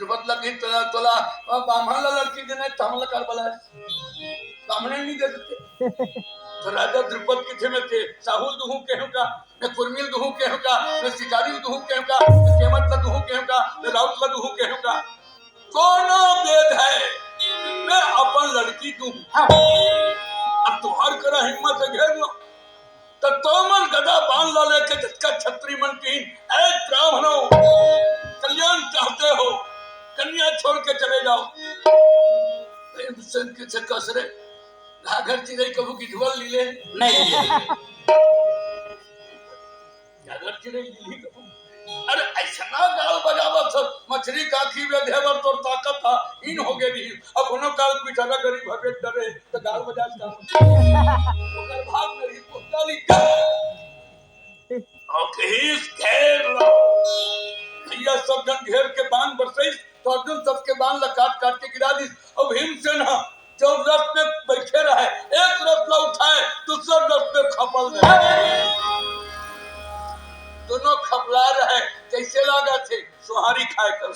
द्रुपद लगी तोला ब्राह्मणला लड़की देना चांगला कारभार ब्राह्मणांनी दे देते तो राजा द्रुपद किथे में थे साहुल दुहू केहू का न कुर्मिल दुहू केहू का न शिकारी दुहू केहू का न केमत दुहू केहू का न राउत दुहू केहू का कोनो भेद है मैं अपन लड़की दूं अब तुहार करा हिम्मत घेर लो तो तोमन गदा बांध ला लेके जिसका छत्री मन की ऐ ब्राह्मणों कल्याण चाहते हो कन्या छोड़ के चले जाओ प्रेम से कसरे घाघर चिड़ै कबू की धुआं लीले नहीं घाघर चिड़ै लीली कबू अरे ऐसा ना गाल बजावा सर मछली काखी में देवर तो ताकत था इन हो गए भी अब उन्हों काल पिछड़ा गरीब भगत डरे तो गाल बजा था ओकर भाग मेरी पुताली ओके इस घेर लो भैया सब जन घेर के बांध बरसई तो अर्जुन सबके बांध ला काट काट के गिरा दी अब भीमसेन जो रथ पे बैठे रहे एक रथ ला उठाए दूसरा रथ पे खपल रहे दोनों खपला रहे कैसे लगा थे सुहारी खाए कर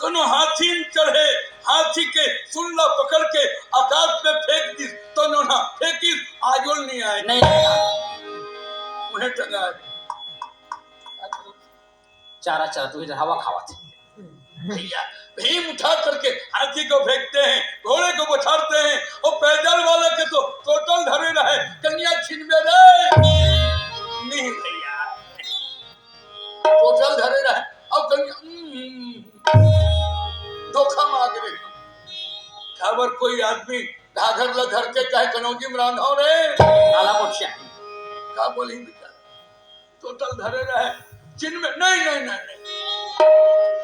दोनों हाथी चढ़े हाथी के सुनला पकड़ के आकाश में फेंक दी दोनों ना फेंकी आजोल नहीं आए नहीं उन्हें टंगा चारा चारा तू इधर हवा खावा थे भैया भीम उठा करके हाथी को फेंकते हैं घोड़े को बछाड़ते हैं और पैदल वाले के तो टोटल धरे रहे कन्या छीन में रहे नहीं भैया टोटल धरे रहे अब कन्या धोखा मांग रहे खबर कोई आदमी घाघर ला घर के कहे कनौजी में रांधा रे काला पोछिया का बोली बेटा टोटल धरे रहे चिन्ह में नहीं नहीं नहीं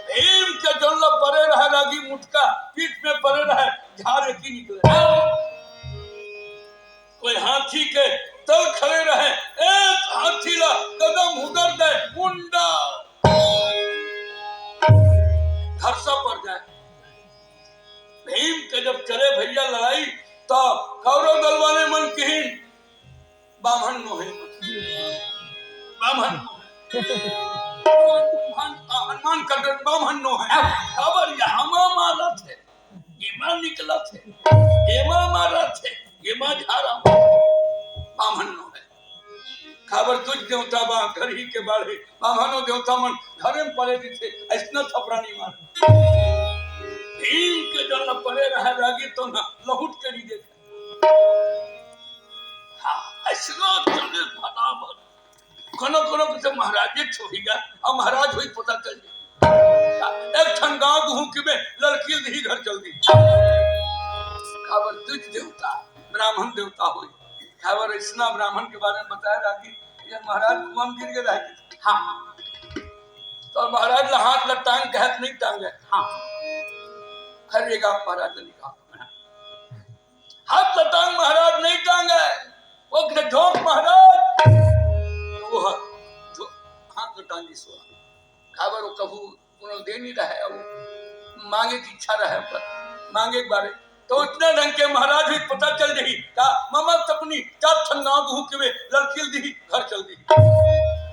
भीम के जल्ला परे रहे लागी मुटका पीठ में परे रहे झाड़ की निकले कोई हाथी के तल खड़े रहे एक हाथी ला कदम उधर दे मुंडा घरसा पड़ जाए भीम के जब चले भैया लड़ाई तो कौरव दल वाले मन कीन बामन मोहे बामन हनुमान कटन बामन नो है खबर यहाँ मारा थे गेमा निकला थे गेमा मारा थे गेमा झारा बामन नो है खबर तुझ देवता बा घर ही के बाढ़े बामनो देवता मन घरे में पड़े थे ऐसना थपरानी मार भीम के जल पड़े रहे लागी तो ना लहुट के नहीं देखे हाँ ऐसना चले फटाफट कोनो कोनो के महाराज छोड़ेगा और महाराज हुई पता चल एक ठन गांव गुहू में लड़की दी घर चल दी खबर तुझ देवता ब्राह्मण देवता हुई खबर इतना ब्राह्मण के बारे में बताया जाती ये महाराज कुआं गिर गए रहे हाँ तो महाराज ला हाथ ला टांग के हाथ नहीं टांगे हाँ खरीगा महाराज ने कहा हाथ ला टांग महाराज नहीं टांगे वो झोंक महाराज वो जो हाथ टांगी सो खबर वो कबू उन्होंने दे नहीं रहा है वो मांगे की इच्छा रहा पर मांगे एक बारे तो इतना ढंग के महाराज भी पता चल रही का मामा सकुनी चार ठंगा गुहू के लड़की दी घर चल दी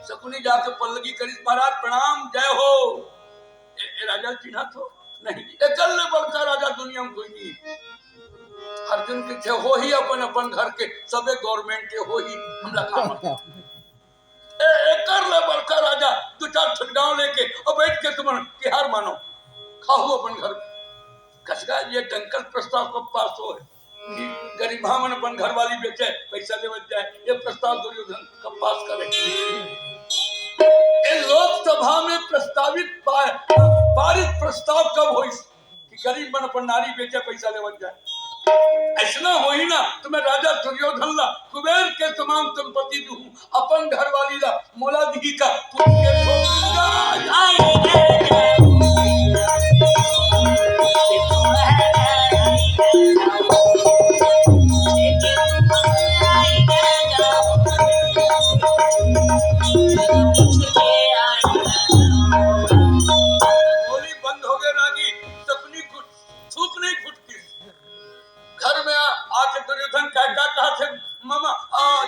सकुनी जाके पल्लगी करी महाराज प्रणाम जय हो ए राजा चिन्हा तो नहीं एकल ने बड़का राजा दुनिया में कोई नहीं अर्जुन के थे हो ही अपन अपन घर के सबे गवर्नमेंट के हो ही हमला खा एकर ले बड़का राजा दो चार छटगांव लेके और बैठ के तुम तिहार मानो खाओ अपन घर कसगा ये टंकल प्रस्ताव को पास हो कि गरीब मन अपन घर वाली बेचे पैसा लेवत जाए ये प्रस्ताव दुर्योधन कब पास करे इन लोकसभा में प्रस्तावित पारित प्रस्ताव कब होई कि गरीब मन अपन नारी बेचे पैसा लेवत जाए ऐसा हो ही ना तुम्हें राजा दुर्योधन ला कुबेर के तमाम संपत्ति दूं अपन घर वाली ला मोला दी का गोली बंद हो गए रागी सपनी थूक नहीं फुटती घर में आके दुर्योधन कहा थे मामा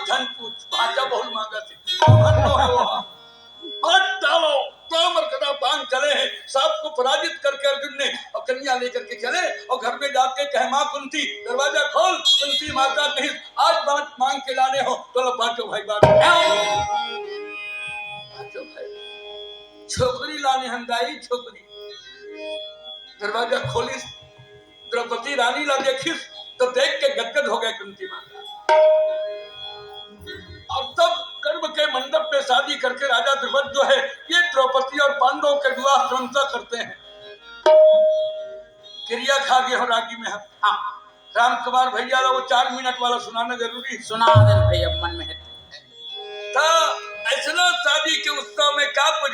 धन पूछ भाषा बहुत मांगा थे डालो तो मर कदा सबको पराजित करके अर्जुन ने और कन्या लेकर के चले और घर में जाके कहे माँ कुंती दरवाजा खोल। कुंती माता कही आज बात मांग के लाने हो तो लो बांटो भाई बांटो भाई। छोकरी लाने हंगाई छोकरी दरवाजा खोली द्रौपदी रानी ला देखिस तो देख के गदगद हो गए कुंती माता। और तब कर्म के मंडप में शादी करके राजा द्रुपद जो है ये द्रौपदी और पांडवों के विवाह स्वतंत्रता करते हैं। क्रिया खा गए हो रागी में हम। हाँ राम कुमार भैया वो 4 मिनट वाला सुनाना जरूरी सुना देन भैया मन में है। था। ऐसा शादी के उत्सव में क्या कुछ